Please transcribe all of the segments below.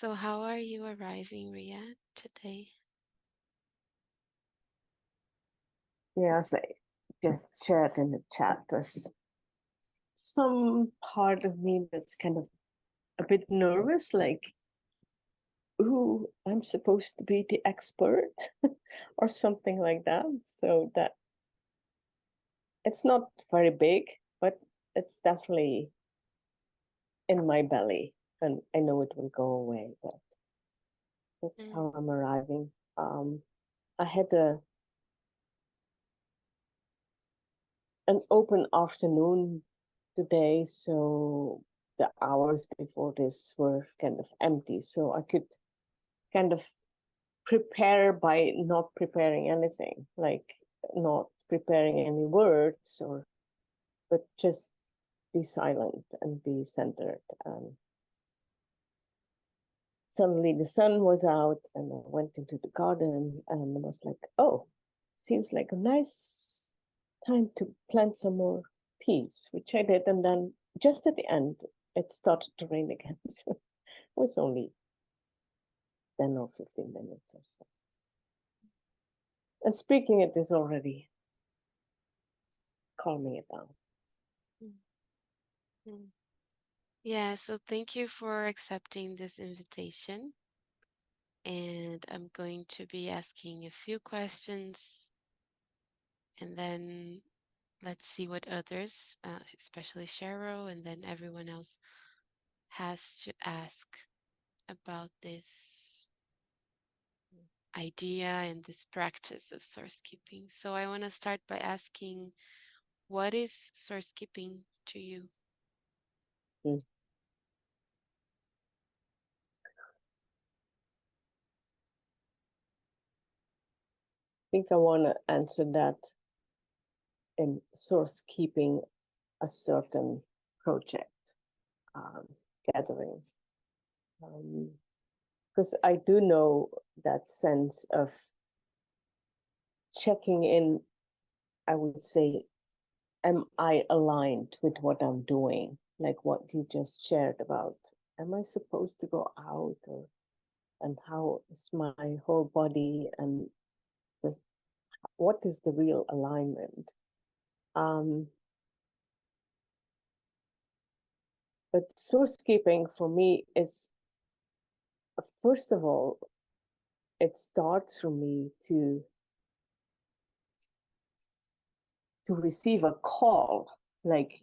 So how are you arriving, Ria, today? Yes, I just shared in the chat. There's some part of me that's kind of a bit nervous, like, ooh, I'm supposed to be the expert or something like that. So that it's not very big, but it's definitely in my belly. And I know it will go away, but that's Mm, how I'm arriving. I had an open afternoon today, so the hours before this were kind of empty. So I could kind of prepare by not preparing anything, like not preparing any words or but just be silent and be centered. And suddenly the sun was out and I went into the garden and I was like, oh, seems like a nice time to plant some more peas, which I did. And then just at the end, it started to rain again. So it was only 10 or 15 minutes or so. And speaking it is already calming it down. mm, mm. Yeah, so thank you for accepting this invitation. And I'm going to be asking a few questions and then let's see what others, especially Cheryl and then everyone else, has to ask about this idea and this practice of source keeping. So I want to start by asking, what is source keeping to you? Mm. I think I want to answer that in source keeping a certain project gatherings. Because I do know that sense of checking in, I would say, am I aligned with what I'm doing? Like what you just shared about, am I supposed to go out or, and how is my whole body and the, what is the real alignment? Um, but source keeping for me is, first of all, it starts for me to receive a call, like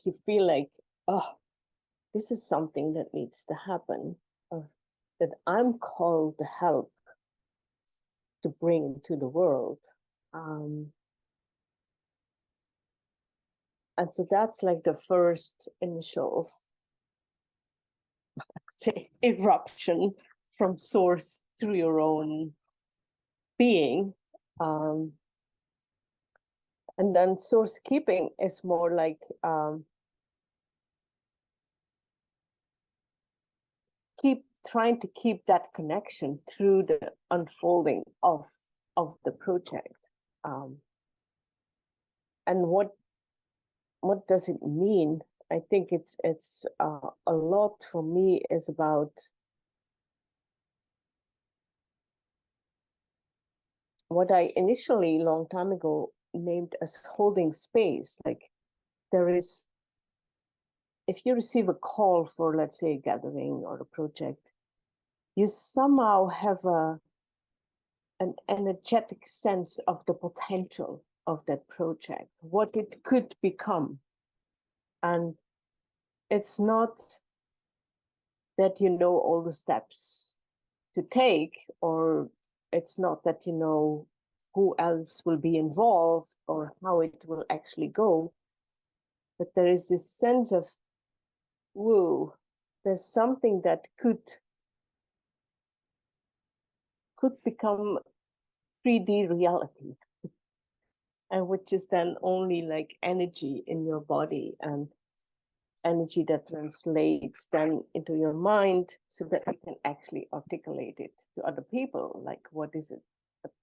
you feel like, oh, this is something that needs to happen, or that I'm called to help to bring to the world. Um, and so that's like the first initial, say, eruption from source through your own being. Um, and then source keeping is more like keep trying to keep that connection through the unfolding of the project. And what does it mean? I think it's a lot for me is about what I initially long time ago named as holding space. Like there is, if you receive a call for, let's say, a gathering or a project, you somehow have an energetic sense of the potential of that project, what it could become. And it's not that you know all the steps to take, or it's not that you know who else will be involved or how it will actually go. But there is this sense of, whoa, there's something that could become 3D reality, and which is then only like energy in your body and energy that translates then into your mind so that you can actually articulate it to other people. Like, what is it?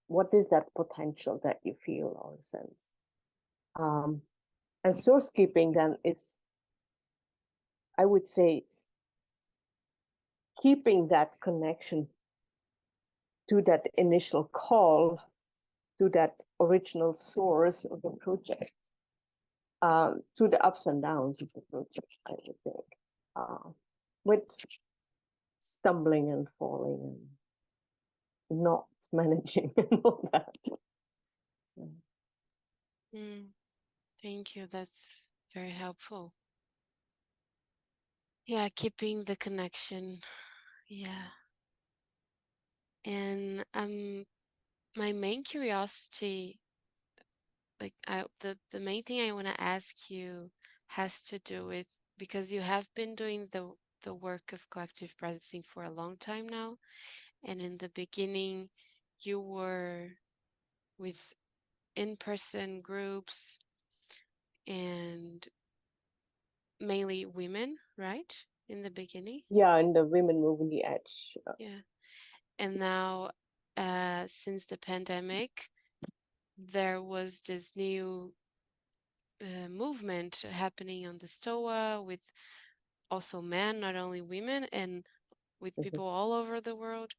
What is that potential that you feel or sense? And source keeping then is, I would say, keeping that connection to that initial call, to that original source of the project, to the ups and downs of the project, I would think, with stumbling and falling and not managing and all that. Thank you. That's very helpful. Yeah, keeping the connection. Yeah. And my main curiosity, like the main thing I want to ask you has to do with, because you have been doing the work of collective presencing for a long time now, and in the beginning you were with in-person groups and mainly women, right? In the beginning. Yeah, and the women moving the edge. Yeah. And now, since the pandemic, there was this new movement happening on the STOA with also men, not only women, and with people all over the world.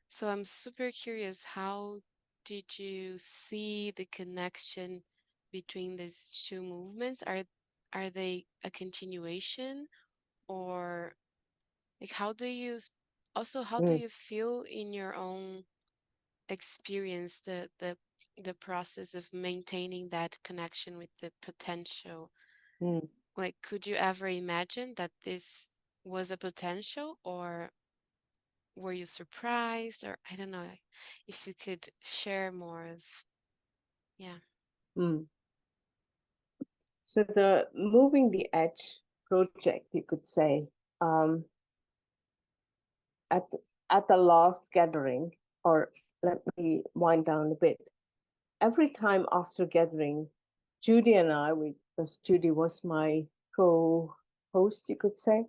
So I'm super curious, how did you see the connection between these two movements? Are they a continuation, or like how do Mm, you feel in your own experience the process of maintaining that connection with the potential? mm, Like, could you ever imagine that this was a potential, or were you surprised? Or I don't know if you could share more of, yeah. mm. So the moving the edge project, you could say, um, at at the last gathering, or let me wind down a bit. Every time after gathering, Judy and I, because Judy was my co-host, you could say,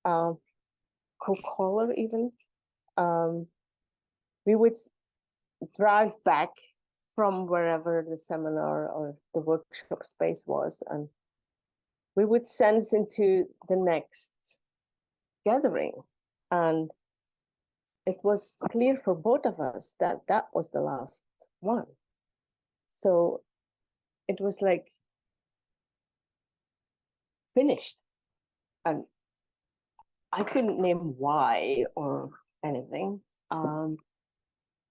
um, co-caller even, um, we would drive back from wherever the seminar or the workshop space was, and we would sense into the next gathering. And it was clear for both of us that that was the last one. So it was like finished. And I couldn't name why or anything.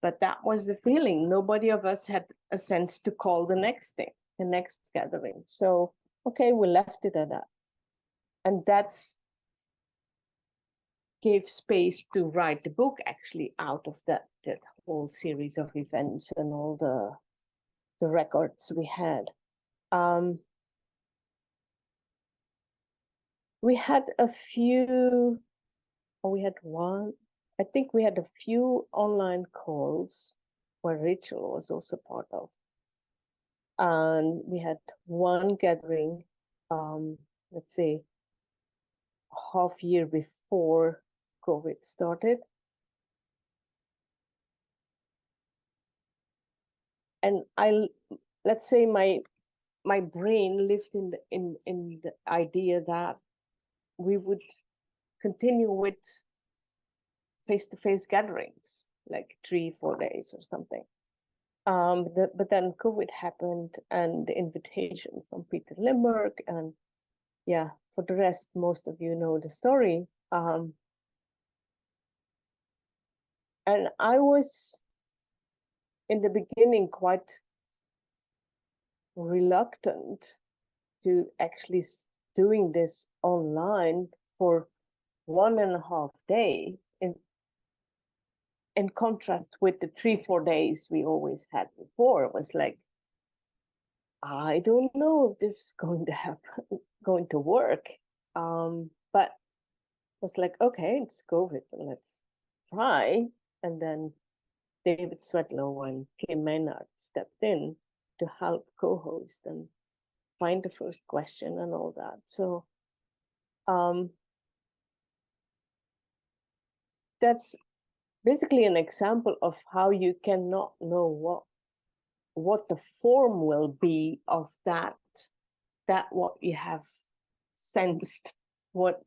But that was the feeling. Nobody of us had a sense to call the next thing, the next gathering. So, okay, we left it at that. And that's gave space to write the book actually out of that whole series of events and all the records we had. We had a few, or we had one, I think we had a few online calls where Rachel was also part of. And we had one gathering, let's say, half year before COVID started. And let's say my brain lived in the idea that we would continue with face-to-face gatherings, like 3-4 days or something. But then COVID happened, and the invitation from Peter Limburg, and yeah, for the rest, most of you know the story. And I was in the beginning quite reluctant to actually doing this online for 1.5 day in contrast with the 3-4 days we always had before. It was like, I don't know if this is going to happen, going to work. But it was like, okay, it's COVID, let's try. And then David Swetlow and Kim Maynard stepped in to help co-host and find the first question and all that. So that's basically an example of how you cannot know what the form will be of that what you have sensed, what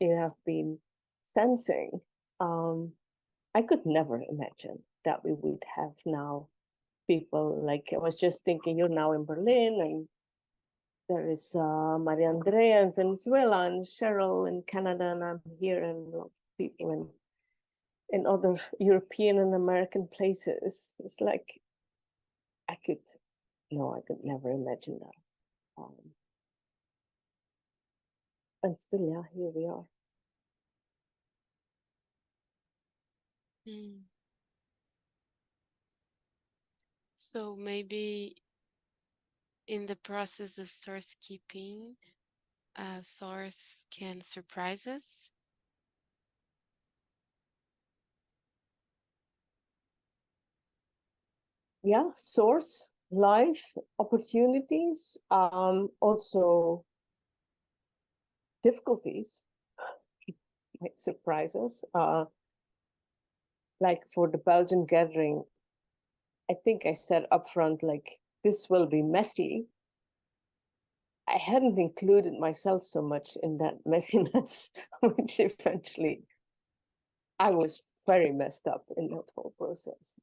you have been sensing. I could never imagine that we would have now people like, I was just thinking, you're now in Berlin, and there is Maria Andrea in Venezuela, and Cheryl in Canada, and I'm here, and lots of people in other European and American places. It's like I could, no, I could never imagine that. And still, yeah, here we are. Mm. So maybe in the process of source keeping, a source can surprise us. Yeah, source, life, opportunities, also difficulties might surprise us. Like for the Belgian gathering, I think I said upfront, like, this will be messy. I hadn't included myself so much in that messiness, which eventually I was very messed up in that whole process.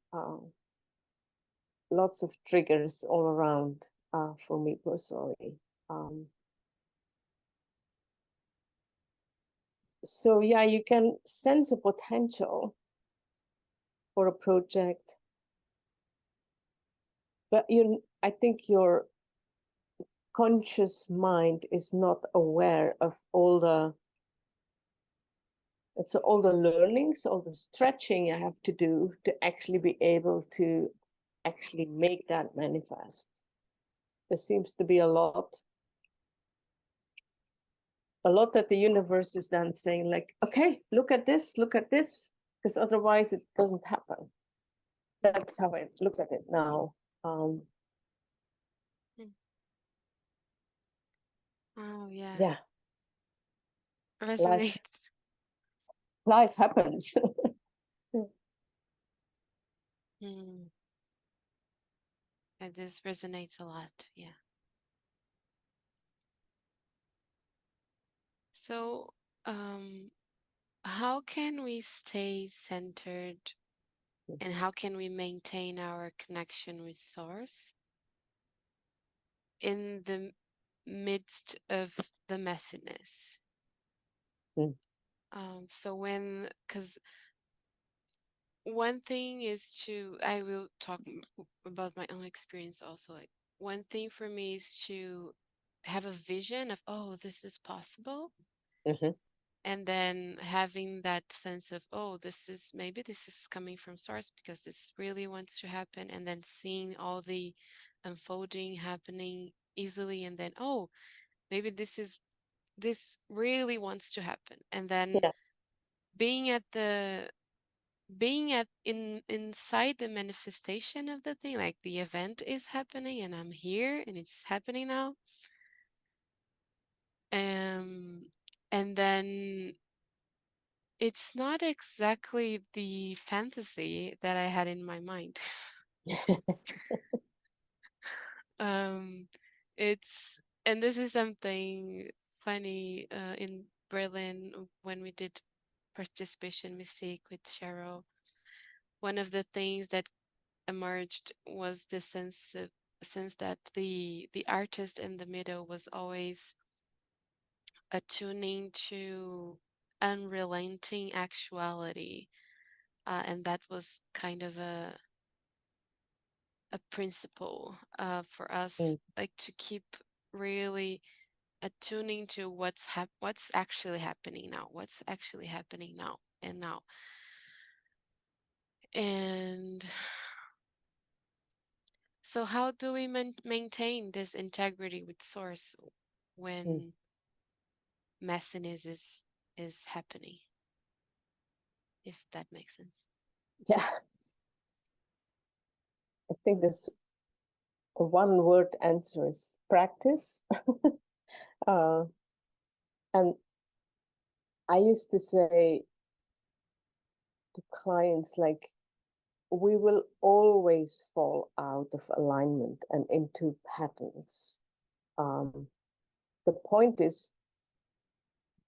Lots of triggers all around for me personally. So yeah, you can sense a potential for a project, but I think your conscious mind is not aware of all the learnings, all the stretching I have to do to actually be able to actually make that manifest. There seems to be a lot that the universe is then saying, like, okay, look at this, because otherwise it doesn't happen. That's how I look at it now. Um, Mm. Oh, yeah. yeah, life Resonates. life happens. Mm. And this resonates a lot. Yeah. So, how can we stay centered and how can we maintain our connection with Source in the midst of the messiness? Mm, So because one thing is I will talk about my own experience also. Like, one thing for me is to have a vision of, oh, this is possible. mhm, And then having that sense of, oh, maybe this is coming from source because this really wants to happen. And then seeing all the unfolding happening easily. And then, oh, maybe this really wants to happen. And then yeah. being at the inside the manifestation of the thing, like the event is happening and I'm here and it's happening now. Um, and then it's not exactly the fantasy that I had in my mind. Um, and this is something funny in Berlin when we did participation mistake with Cheryl. One of the things that emerged was the sense that the artist in the middle was always attuning to unrelenting actuality, and that was kind of a principle for us, Mm, like to keep really attuning to what's actually happening now, what's actually happening now and now. And so how do we maintain this integrity with source mm. when messiness is happening, if that makes sense? Yeah, I think this one word answer is practice. uh, and I used to say to clients, like, we will always fall out of alignment and into patterns. The point is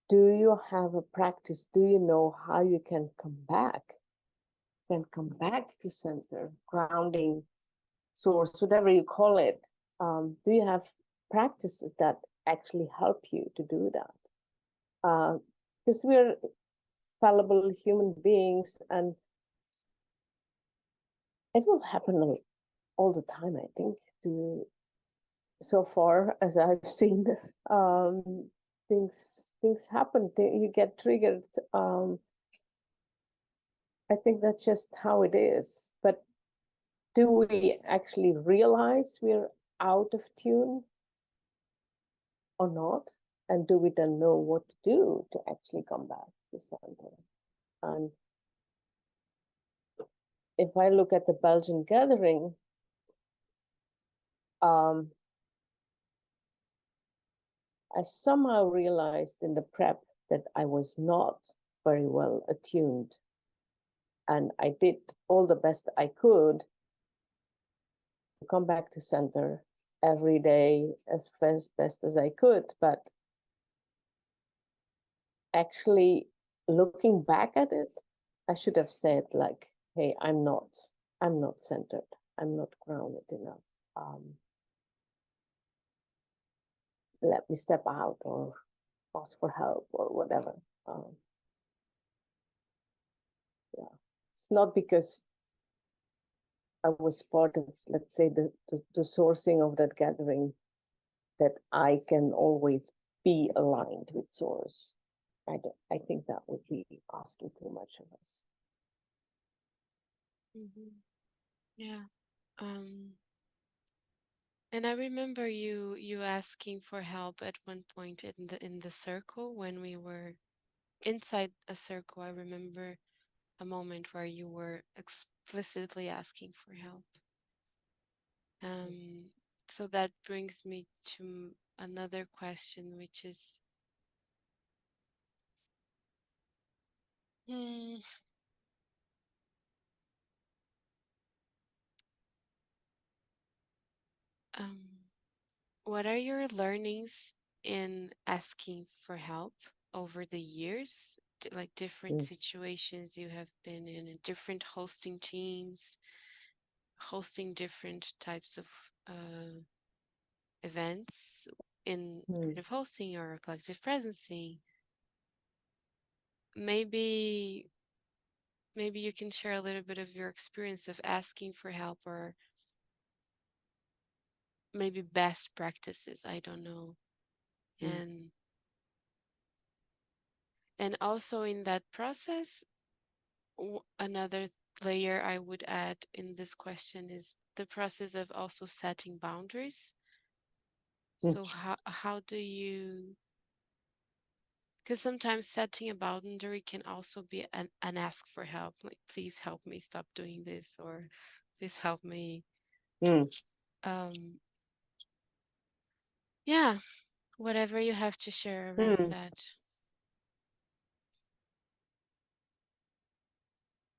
do you have a practice? Do you know how you can come back? Can come back to center, grounding, source, whatever you call it. Do you have practices that actually help you to do that? Because we're fallible human beings, and it will happen all the time. I think to so far as I've seen, um, things happen. You get triggered. I think that's just how it is. But do we actually realize we're out of tune or not? And do we then know what to do to actually come back to center? And if I look at the Belgian gathering, um, I somehow realized in the prep that I was not very well attuned. And I did all the best I could to come back to center every day as best as I could. But actually looking back at it, I should have said like, hey, I'm not centered. I'm not grounded enough. Let me step out or ask for help or whatever. Yeah, it's not because I was part of, let's say, the sourcing of that gathering that I can always be aligned with source. I think that would be asking too much of us. Yeah. Um, and I remember you asking for help at one point in the circle when we were inside a circle. I remember a moment where you were explicitly asking for help. Um, so that brings me to another question, which is, hmm, um, what are your learnings in asking for help over the years? Like different Mm, situations you have been in different hosting teams, hosting different types of events in mm, creative hosting or collective presencing. Maybe maybe you can share a little bit of your experience of asking for help or maybe best practices, I don't know. mm, And also in that process, another layer I would add in this question is the process of also setting boundaries. mm, So how do you, because sometimes setting a boundary can also be an ask for help, like please help me stop doing this, or please help me. mm, Um, yeah, whatever you have to share around mm. that.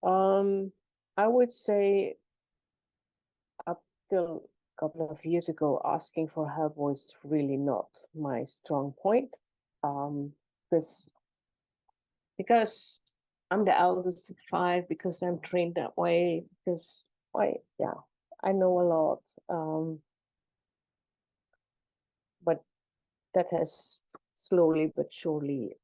Um, I would say up till a couple of years ago, asking for help was really not my strong point. Um, because because I'm the eldest of five, because I'm trained that way, because yeah, I know a lot. But that has slowly but surely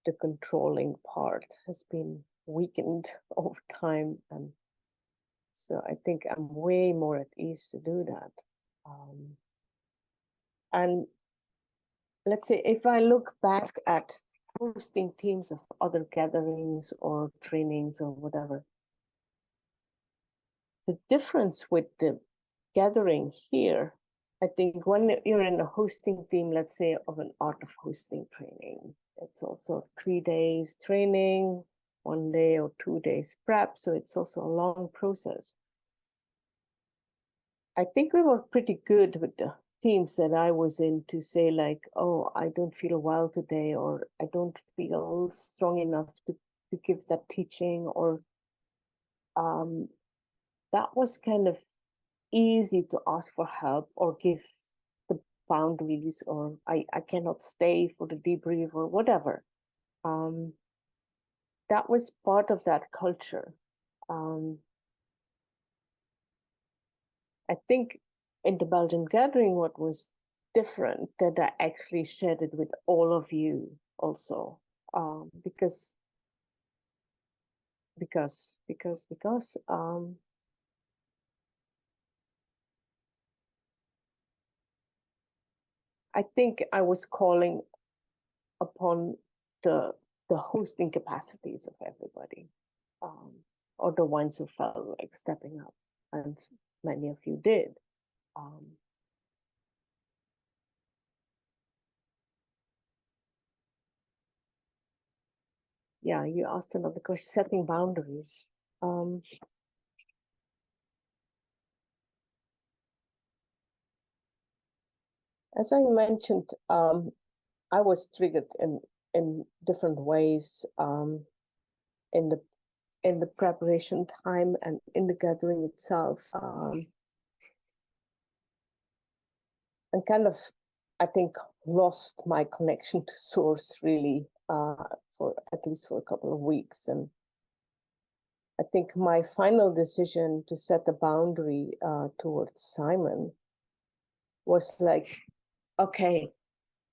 the controlling part has been weakened over time, and so I think I'm way more at ease to do that. And let's say if I look back at hosting teams of other gatherings or trainings or whatever, the difference with the gathering here, I think when you're in a hosting team, let's say of an art of hosting training, it's also 3 days training, 1 day or 2 days prep. So it's also a long process. I think we were pretty good with the teams that I was in to say like, oh, I don't feel well today, or I don't feel strong enough to give that teaching, or um, that was kind of easy to ask for help or give the boundaries, or I cannot stay for the debrief or whatever. Um, that was part of that culture. Um, I think in the Belgian gathering, what was different that I actually shared it with all of you also, because I think I was calling upon the the hosting capacities of everybody, um, or the ones who felt like stepping up, and many of you did. Um, yeah, you asked another question: setting boundaries. Um, as I mentioned, I was triggered in different ways, in the in the preparation time and in the gathering itself, and kind of, I think, lost my connection to source really, for at least for a couple of weeks. And I think my final decision to set a boundary towards Simon was like, okay,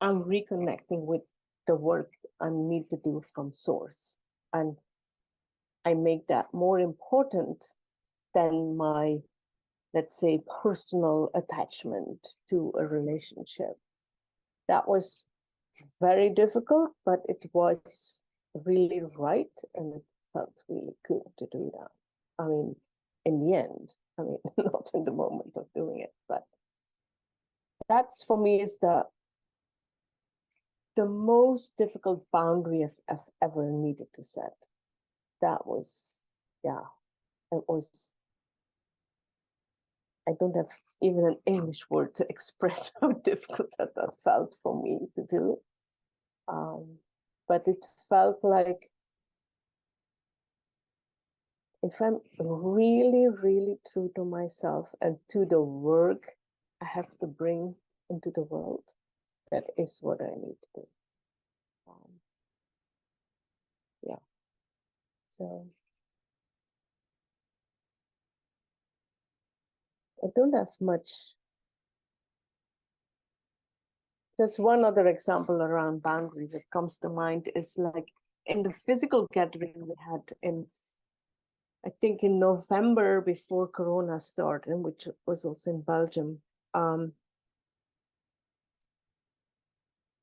I'm reconnecting with the work I need to do from source. And I make that more important than my, let's say, personal attachment to a relationship. That was very difficult, but it was really right, and it felt really good to do that. I mean, in the end, I mean, not in the moment of doing it, but that's for me is the most difficult boundary I've ever needed to set. That was, yeah, it was. I don't have even an English word to express how difficult that felt for me to do. Um, but it felt like if I'm really, really true to myself and to the work I have to bring into the world, that is what I need to do. Um, yeah. So I don't have much. There's one other example around boundaries that comes to mind is like in the physical gathering we had in, I think in November before Corona started, which was also in Belgium.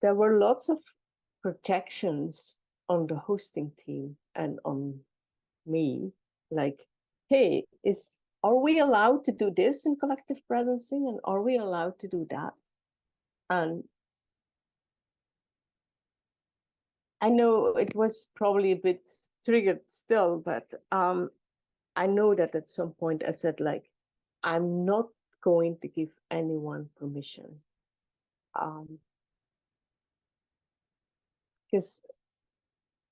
There were lots of protections on the hosting team and on me, like, hey, are we allowed to do this in collective presencing, and are we allowed to do that? And I know it was probably a bit triggered still, but I know that at some point I said, like, I'm not going to give anyone permission, because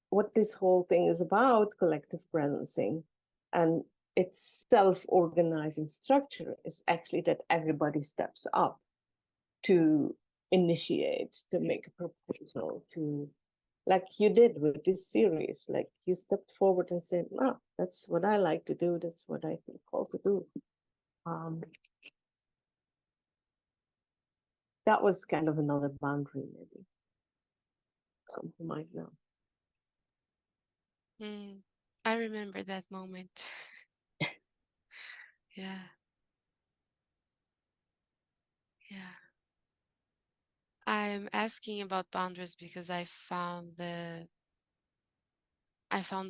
what this whole thing is about, collective presencing, and its self-organizing structure, is actually that everybody steps up to initiate, to make a proposal, to, like you did with this series, like you stepped forward and said, no, that's what I like to do, that's what I feel called to do. That was kind of another boundary, maybe, something like that. I remember that moment. Yeah, yeah. I'm asking about boundaries because I found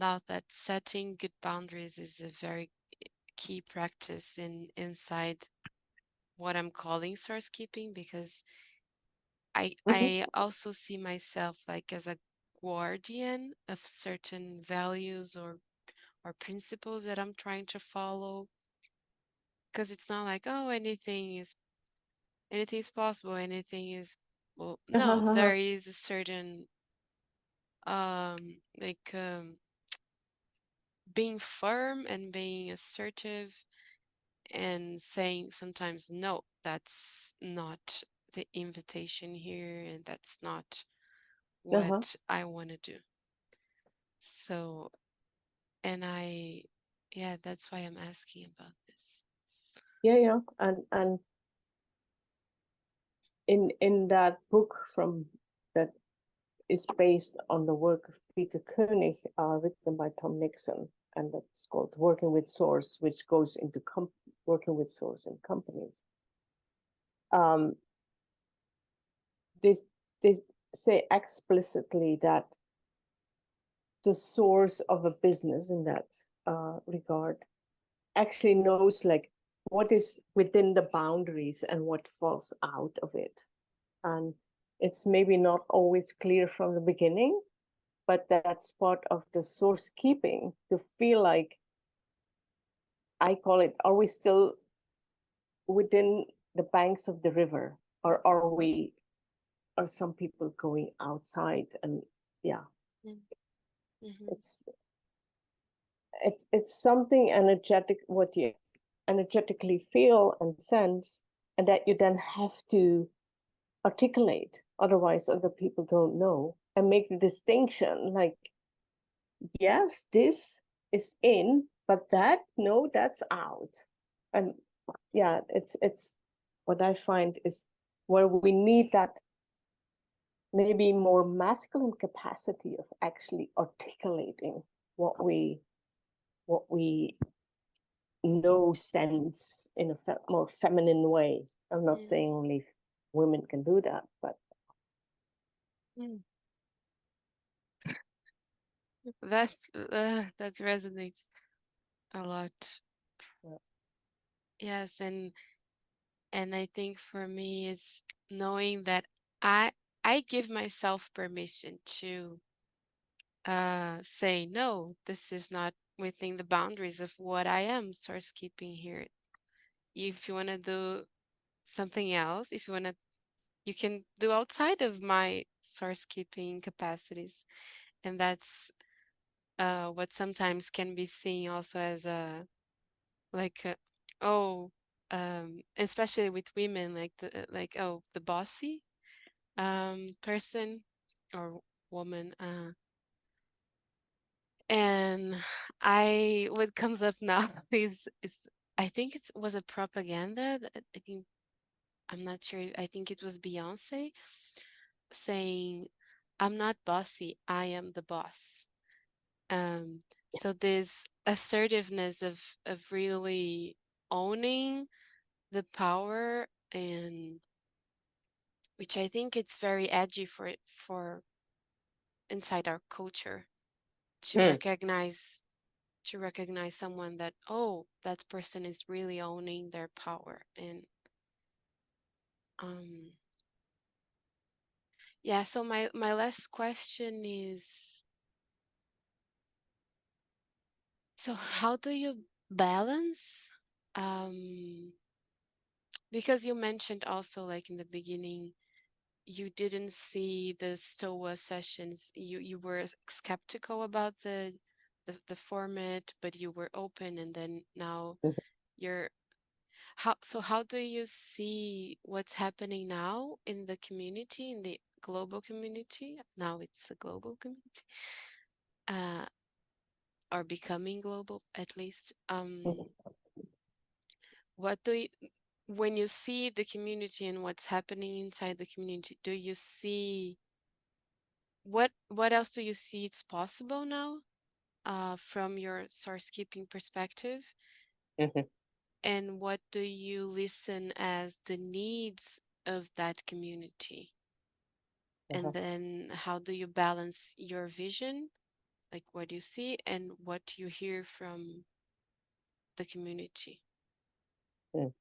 out that setting good boundaries is a very key practice inside what I'm calling source keeping, because Mm-hmm. I also see myself like as a guardian of certain values or principles that I'm trying to follow, because it's not like, oh, anything is possible, anything is, well, no, there is a certain like being firm and being assertive and saying sometimes no, that's not the invitation here, and that's not Uh-huh. what I want to do. So, and yeah, that's why I'm asking about this. Yeah, yeah. And in that book from that is based on the work of Peter Koenig, written by Tom Nixon, and that's called Working with Source, which goes into working with source in companies. Um, this they say explicitly that the source of a business in that regard actually knows like what is within the boundaries and what falls out of it. And it's maybe not always clear from the beginning, but that's part of the source keeping to feel like, I call it, are we still within the banks of the river, or are some people going outside? And yeah, Mm-hmm. it's it's something energetic, what you energetically feel and sense, and that you then have to articulate, otherwise other people don't know, and make the distinction like, yes, this is in, but that, no, that's out. And yeah, it's what I find is where we need that maybe more masculine capacity of actually articulating what we know, sense in a more feminine way. I'm not saying only women can do that, but Mm-hmm. That resonates a lot. uh, Yes, and I think for me is knowing that I I give myself permission to say no, this is not within the boundaries of what I am source keeping here. If you want to do something else, if you want to, you can do outside of my source keeping capacities. And that's what sometimes can be seen also as a like oh especially with women, like like oh, the bossy person or woman, and I what comes up now is I think it was a propaganda that I think, I'm not sure, I think it was Beyonce saying, I'm not bossy, I am the boss. So this assertiveness of really owning the power, and which I think it's very edgy for inside our culture to hmm, recognize someone that, oh, that person is really owning their power. And um yeah, so my last question is, so how do you balance, um because you mentioned also, like in the beginning, you didn't see the stoa sessions, you were skeptical about the format, but you were open, and then now mhm, you're, how do you see what's happening now in the community, in the global community? Now it's a global community, uh, or becoming global at least. mhm, What do you, when you see the community and what's happening inside the community, do you see what else do you see it's possible now, from your source keeping perspective? mhm, And what do you listen as the needs of that community? And uh-huh, then how do you balance your vision, like what you see and what you hear from the community? mm.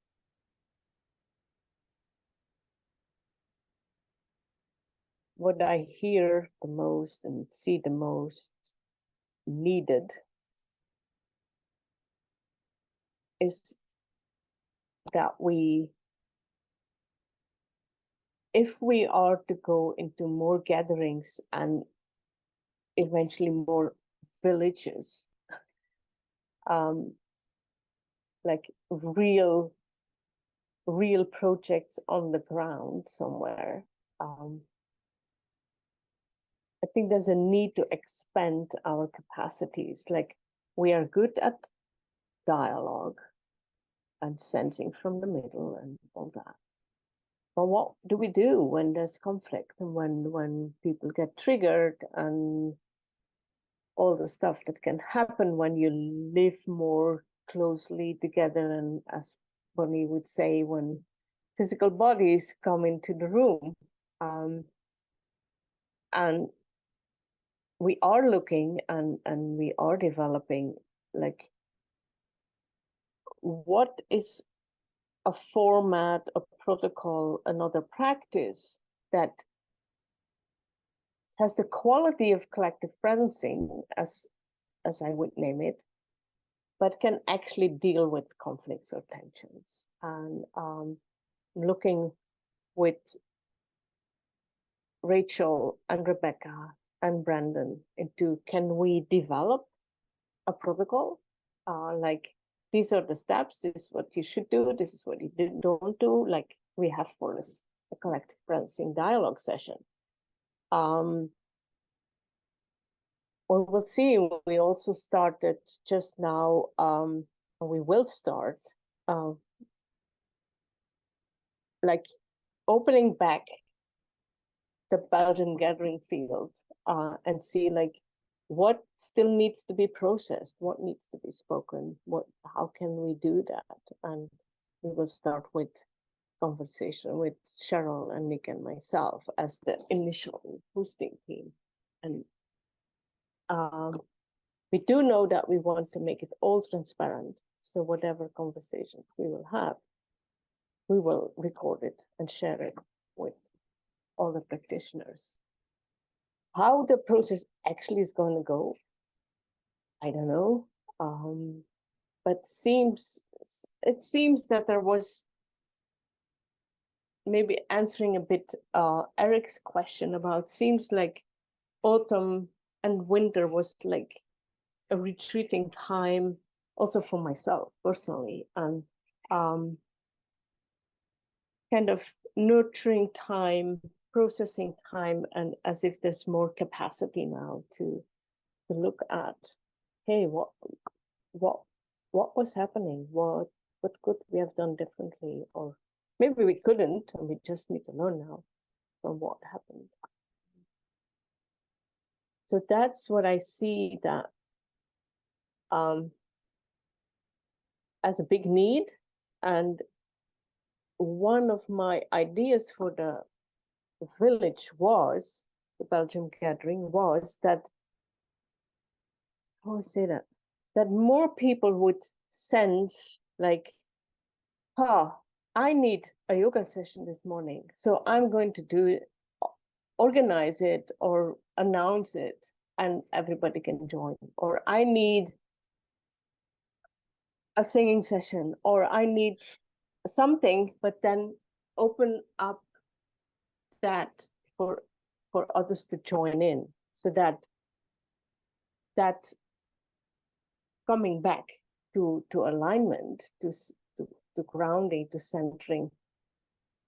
What I hear the most and see the most needed is that if we are to go into more gatherings and eventually more villages, um, like real real projects on the ground somewhere. I think there's a need to expand our capacities. Like, we are good at dialogue and sensing from the middle and all that. But what do we do when there's conflict and when people get triggered and all the stuff that can happen when you live more closely together, and as Bonnie would say, when physical bodies come into the room. And we are looking and we are developing, like, what is a format, a protocol, another practice that has the quality of collective presencing, as I would name it, but can actually deal with conflicts or tensions. And looking with Rachel and Rebecca and Brandon into, can we develop a protocol? Like, these are the steps, this is what you should do, this is what you don't do, like we have for us a collective presencing dialogue session. Or we'll see. We also started just now, we will start, like, opening back the Belgian gathering field, and see, like, what still needs to be processed, what needs to be spoken, how can we do that? And we will start with conversation with Cheryl and Nick and myself as the initial hosting team. And we do know that we want to make it all transparent. So whatever conversations we will have, we will record it and share it with all the practitioners. How the process actually is going to go, I don't know. But it seems that there was, maybe answering a bit Eric's question about, seems like autumn and winter was like a retreating time also for myself personally, and kind of nurturing time, processing time, and as if there's more capacity now to look at, hey, what was happening, what could we have done differently, or maybe we couldn't and we just need to learn now from what happened. So that's what I see, that as a big need. And one of my ideas for the village was, the Belgium gathering, was that, how do I say that more people would sense, like, I need a yoga session this morning, so I'm going to do it, organize it or announce it, and everybody can join. Or I need a singing session, or I need something, but then open up that for others to join in, so that coming back to alignment, to grounding, to centering,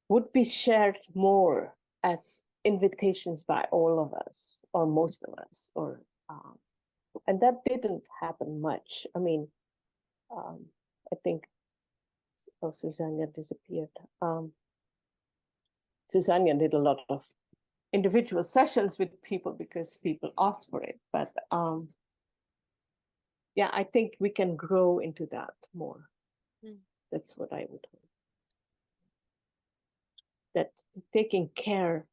would be shared more as invitations by all of us, or most of us, or and that didn't happen much. I mean, I think, oh, Susanna disappeared. Susanna did a lot of individual sessions with people because people asked for it, but yeah, I think we can grow into that more. That's what I would hope. That taking care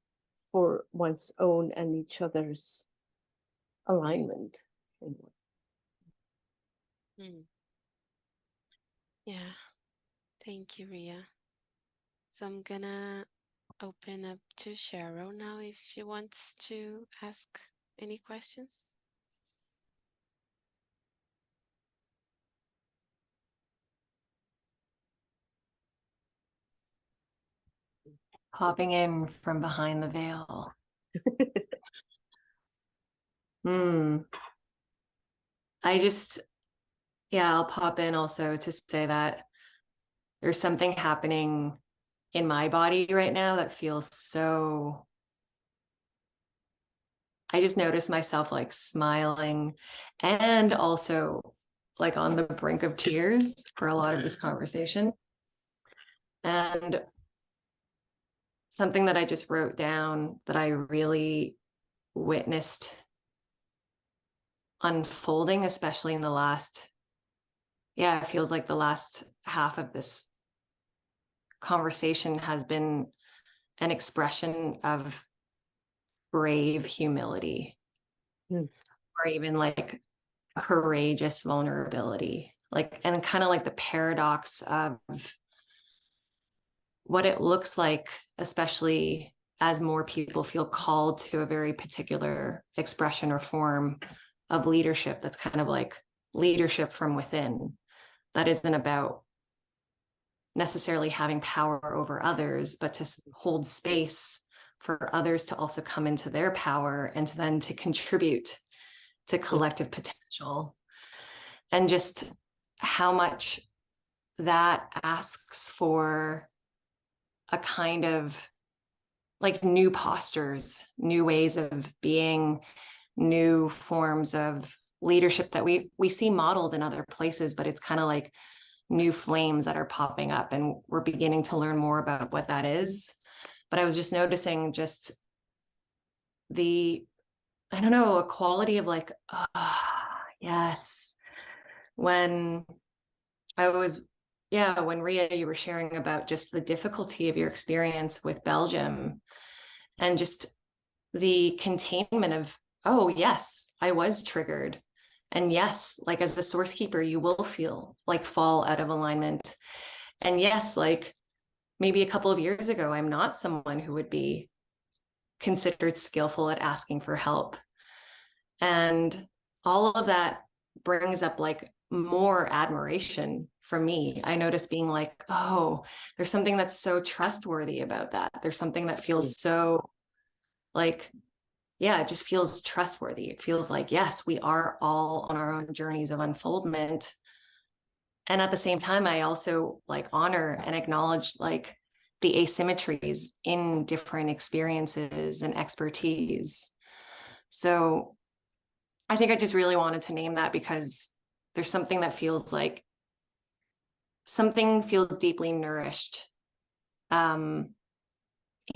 for one's own and each other's alignment. Yeah, thank you, Ria. So I'm gonna open up to Cheryl now if she wants to ask any questions. Popping in from behind the veil. I'll pop in also to say that there's something happening in my body right now that feels so, I just notice myself like smiling and also like on the brink of tears for a lot of this conversation. And something that I just wrote down that I really witnessed unfolding, especially in the last, it feels like the last half of this conversation has been an expression of brave humility, or even like courageous vulnerability, like, and kind of like the paradox of what it looks like, especially as more people feel called to a very particular expression or form of leadership that's kind of like leadership from within, that isn't about necessarily having power over others, but to hold space for others to also come into their power and to then to contribute to collective potential. And just how much that asks for a kind of like new postures, new ways of being, new forms of leadership that we see modeled in other places, but it's kind of like new flames that are popping up, and we're beginning to learn more about what that is. But I was just noticing just the, I don't know, a quality of like, yes. When I was, when Ria, you were sharing about just the difficulty of your experience with Belgium and just the containment of, oh, yes, I was triggered. And yes, like as a source keeper, you will feel like fall out of alignment. And yes, like maybe a couple of years ago, I'm not someone who would be considered skillful at asking for help. And all of that brings up like more admiration for me. I notice being like, oh, there's something that's so trustworthy about that. There's something that feels so like, it just feels trustworthy. It feels like, yes, we are all on our own journeys of unfoldment. And at the same time, I also like honor and acknowledge like the asymmetries in different experiences and expertise. So I think I just really wanted to name that because there's something that feels like something feels deeply nourished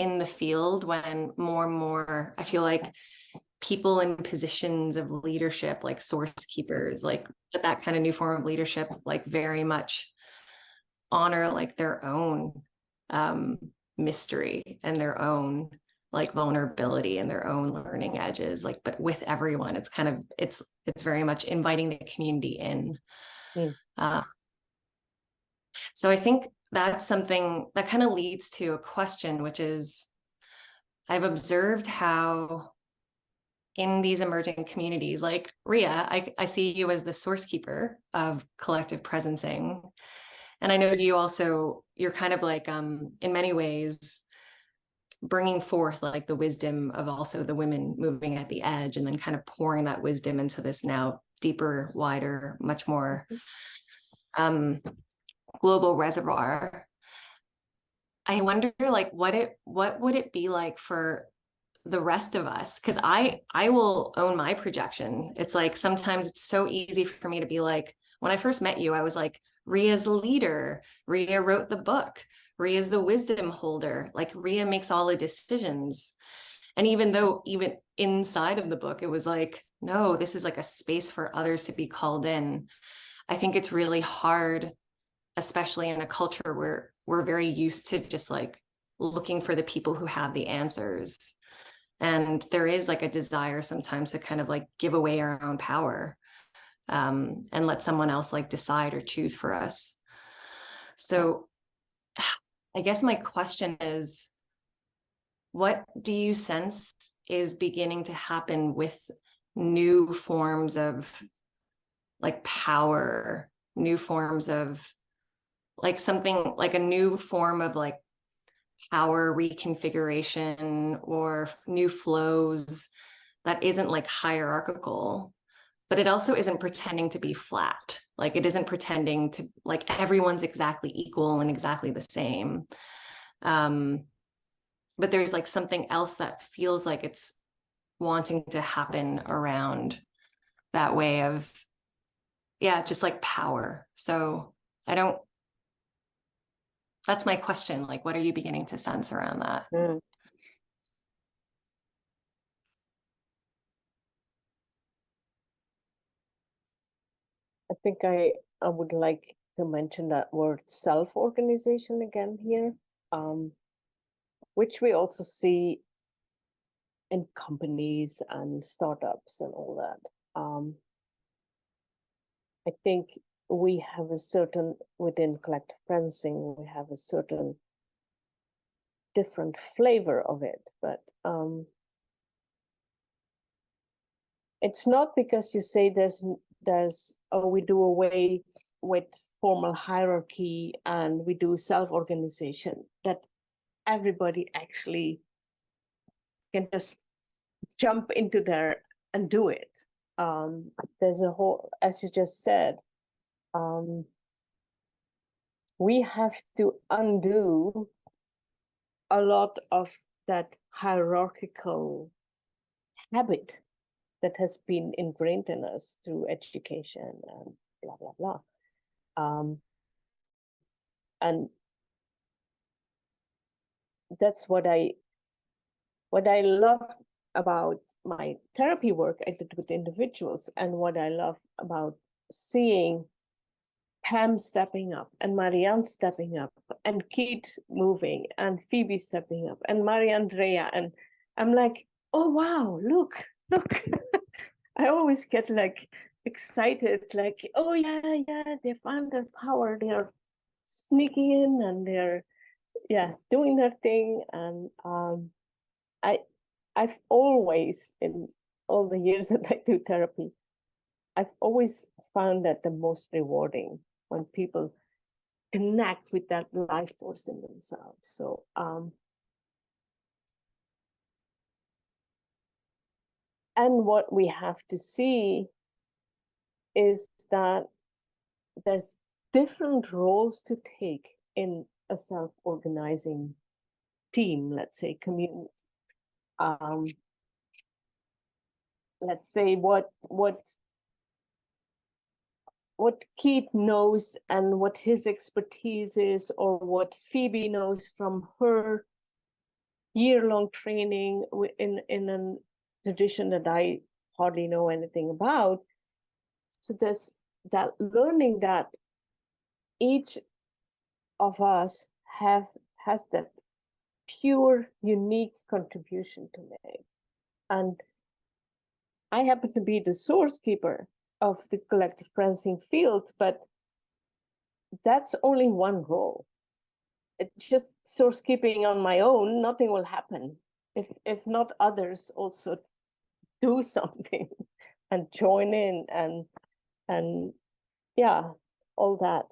in the field when more and more I feel like people in positions of leadership, like source keepers, like that kind of new form of leadership, like very much honor like their own mystery and their own like vulnerability and their own learning edges, like, but with everyone, it's kind of, it's very much inviting the community in. So I think that's something that kind of leads to a question, which is, I've observed how in these emerging communities, like Ria, I see you as the source keeper of collective presencing. And I know you also, you're kind of like, in many ways, bringing forth like the wisdom of also the women moving at the edge, and then kind of pouring that wisdom into this now deeper, wider, much more global reservoir. I wonder like what would it be like for the rest of us? Because I will own my projection. It's like sometimes it's so easy for me to be like, when I first met you, I was like, Ria's the leader. Ria wrote the book. Ria's the wisdom holder. Like Ria makes all the decisions. And even though even inside of the book, it was like, no, this is like a space for others to be called in. I think it's really hard, especially in a culture where we're very used to just like looking for the people who have the answers. And there is like a desire sometimes to kind of like give away our own power and let someone else like decide or choose for us. So I guess my question is, what do you sense is beginning to happen with new forms of like power, new forms of like something like a new form of like power reconfiguration or new flows that isn't like hierarchical, but it also isn't pretending to be flat. Like it isn't pretending to like everyone's exactly equal and exactly the same. But there's like something else that feels like it's wanting to happen around that way of, yeah, just like power. So I don't, that's my question. Like, what are you beginning to sense around that? Mm. I think I would like to mention that word self-organization again here, which we also see in companies and startups and all that. I think we have a certain, within collective fencing, we have a certain different flavor of it, but it's not because you say there's oh, we do away with formal hierarchy and we do self-organization that everybody actually can just jump into there and do it. There's a whole, as you just said, we have to undo a lot of that hierarchical habit that has been ingrained in us through education and blah blah blah. And that's what I love about my therapy work I did with individuals, and what I love about seeing Pam stepping up and Marianne stepping up and Keith moving and Phoebe stepping up and Maria Andrea, and I'm like, oh wow, look. I always get like excited, like, oh yeah, they found their power, they're sneaking in and they're doing their thing. And I've always, in all the years that I do therapy, I've always found that the most rewarding when people connect with that life force in themselves. So and what we have to see is that there's different roles to take in a self-organizing team, let's say community. Let's say what Keith knows and what his expertise is, or what Phoebe knows from her year-long training in a tradition that I hardly know anything about. So there's that learning that each of us has that pure, unique contribution to make. And I happen to be the source keeper of the collective fencing field, but that's only one role. It's just source keeping on my own, nothing will happen if not others also do something and join in and yeah, all that.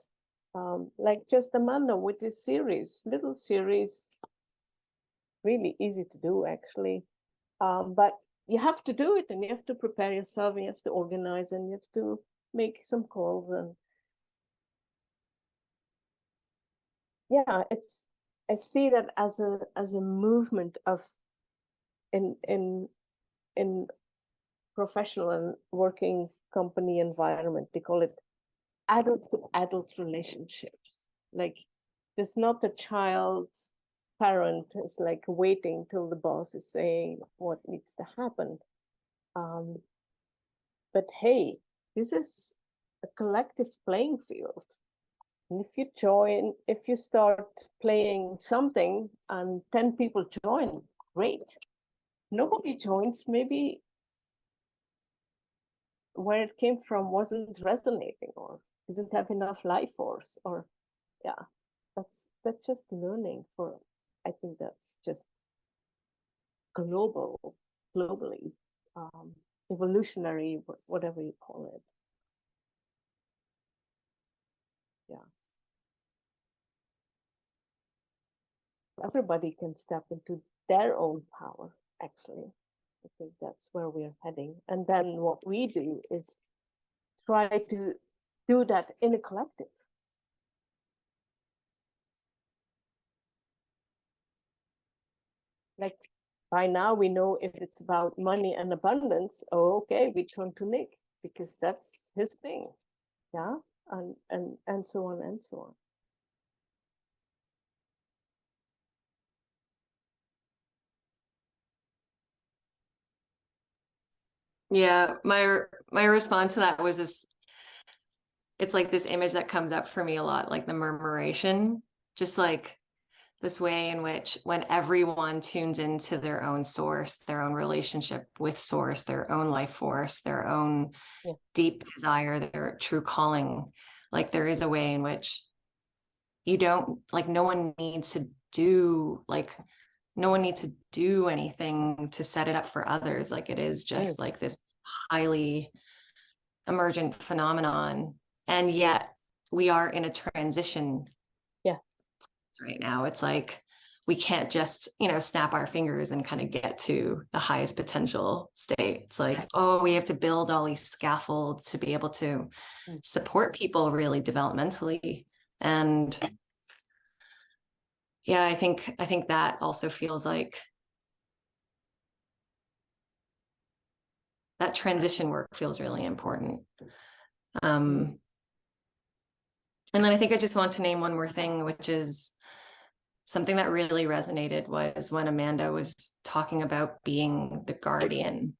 Like just Amanda with this series, little series, really easy to do actually. But you have to do it and you have to prepare yourself and you have to organize and you have to make some calls. And yeah, it's, I see that as a movement of in professional and working company environment. They call it adult to adult relationships. Like there's not the child's parent is like waiting till the boss is saying what needs to happen. But hey, this is a collective playing field. And if you start playing something and 10 people join, great. Nobody joins, maybe where it came from wasn't resonating or didn't have enough life force, or yeah, that's just learning for, I think that's just globally, evolutionary, whatever you call it. Yeah, everybody can step into their own power actually. I think that's where we're heading. And then what we do is try to do that in a collective. Like by now we know if it's about money and abundance, oh, okay, we turn to Nick because that's his thing. Yeah. And so on and so on. Yeah, my response to that was this, it's like this image that comes up for me a lot, like the murmuration, just like this way in which when everyone tunes into their own source, their own relationship with source, their own life force, their own deep desire, their true calling, like there is a way in which you don't, like no one needs to do anything to set it up for others. Like it is just like this highly emergent phenomenon. And yet we are in a transition right now. It's like we can't just, snap our fingers and kind of get to the highest potential state. It's like, oh, we have to build all these scaffolds to be able to support people really developmentally. And yeah, I think that also feels like that transition work feels really important. And then I think I just want to name one more thing, which is something that really resonated was when Amanda was talking about being the guardian.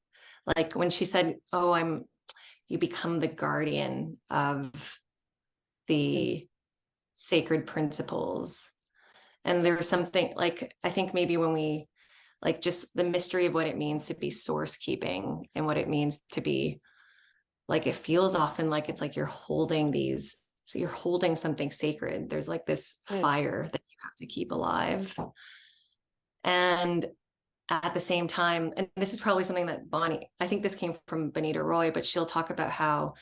Like when she said, oh, you become the guardian of the sacred principles. And there was something like, I think maybe when we, like just the mystery of what it means to be source keeping and what it means to be, like, it feels often like it's like you're holding something sacred. There's like this fire that you have to keep alive. And at the same time, and this is probably something that I think this came from Benita Roy, but she'll talk about how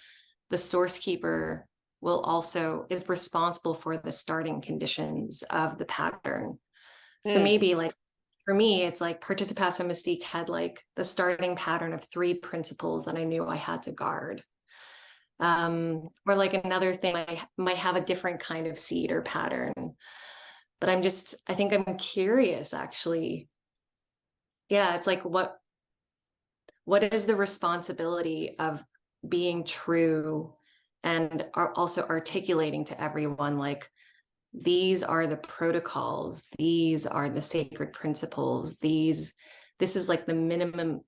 the source keeper is responsible for the starting conditions of the pattern. So maybe like for me, it's like Participatio Mystique had like the starting pattern of 3 principles that I knew I had to guard. Or like another thing, I might have a different kind of seed or pattern. But I think I'm curious actually. Yeah, it's like what is the responsibility of being true and are also articulating to everyone, like, these are the protocols, these are the sacred principles, this is like the minimum,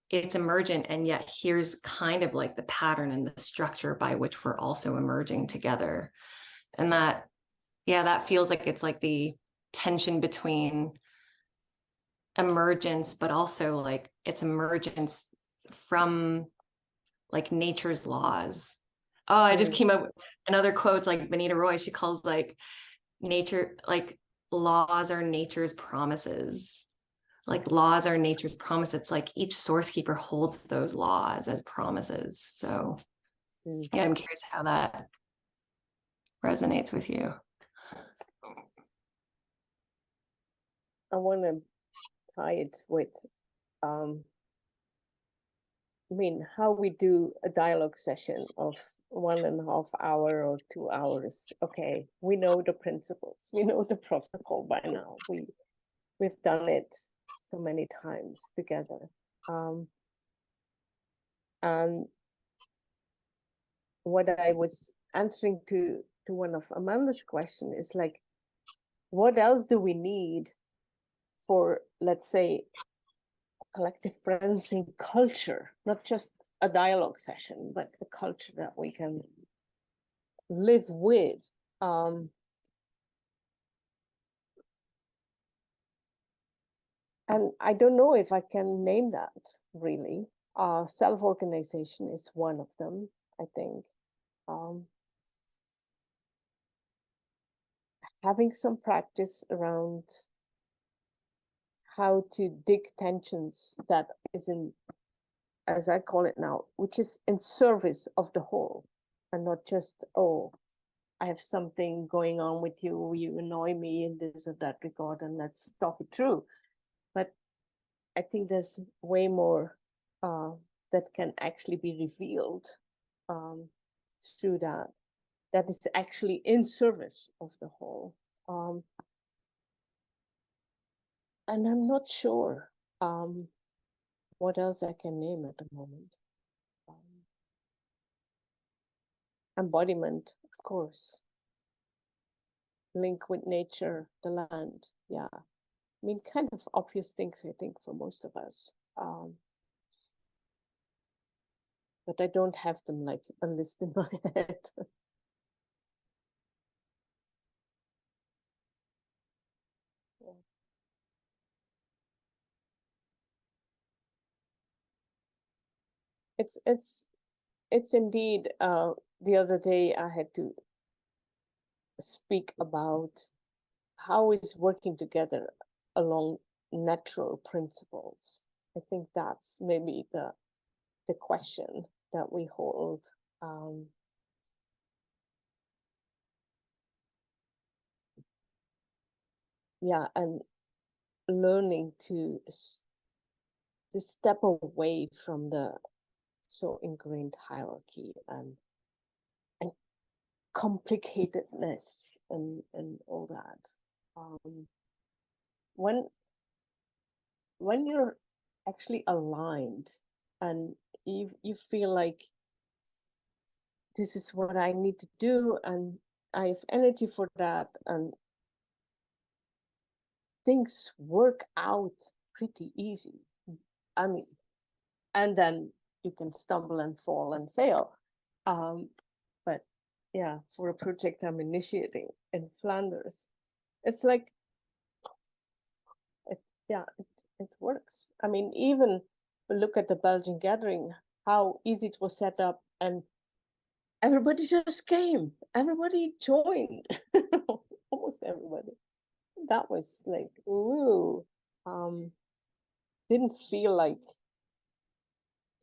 it's emergent, and yet here's kind of like the pattern and the structure by which we're also emerging together. And that feels like it's like the tension between emergence, but also like it's emergence from like nature's laws. Oh, I just came up with another quote, like Benita Roy, she calls like nature, like laws are nature's promises. Like laws are nature's promise. It's like each source keeper holds those laws as promises. So yeah, I'm curious how that resonates with you. I want to tie it with how we do a dialogue session of 1.5 hours or 2 hours. Okay, we know the principles, we know the protocol by now. We've done it so many times together. And what I was answering to one of Amanda's question is like, what else do we need for, let's say, collective presencing culture, not just a dialogue session, but a culture that we can live with. And I don't know if I can name that really. Self-organization is one of them, I think. Having some practice around how to dig tensions that is in, as I call it now, which is in service of the whole, and not just, oh, I have something going on with you, you annoy me in this or that regard, and let's talk it through. But I think there's way more that can actually be revealed through that. That is actually in service of the whole. And I'm not sure what else I can name at the moment. Embodiment, of course. Link with nature, the land. Yeah. I mean, kind of obvious things, I think, for most of us. But I don't have them like a list in my head. It's indeed the other day I had to speak about how is working together along natural principles. I think that's maybe the question that we hold. Yeah, and learning to step away from the so ingrained hierarchy and complicatedness and all that. When you're actually aligned and you feel like this is what I need to do and I have energy for that, and things work out pretty easy. I mean, and then you can stumble and fall and fail. But yeah, for a project I'm initiating in Flanders, it's like, it works. I mean, even look at the Belgian gathering, how easy it was set up, and everybody just came. Everybody joined. Almost everybody. That was like, ooh. Didn't feel like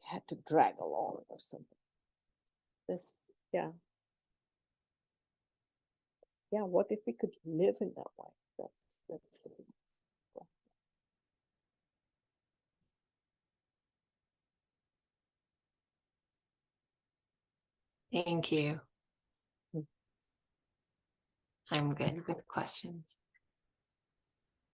you had to drag along or something. This, yeah. Yeah, what if we could live in that way? That's Thank you. I'm good with questions.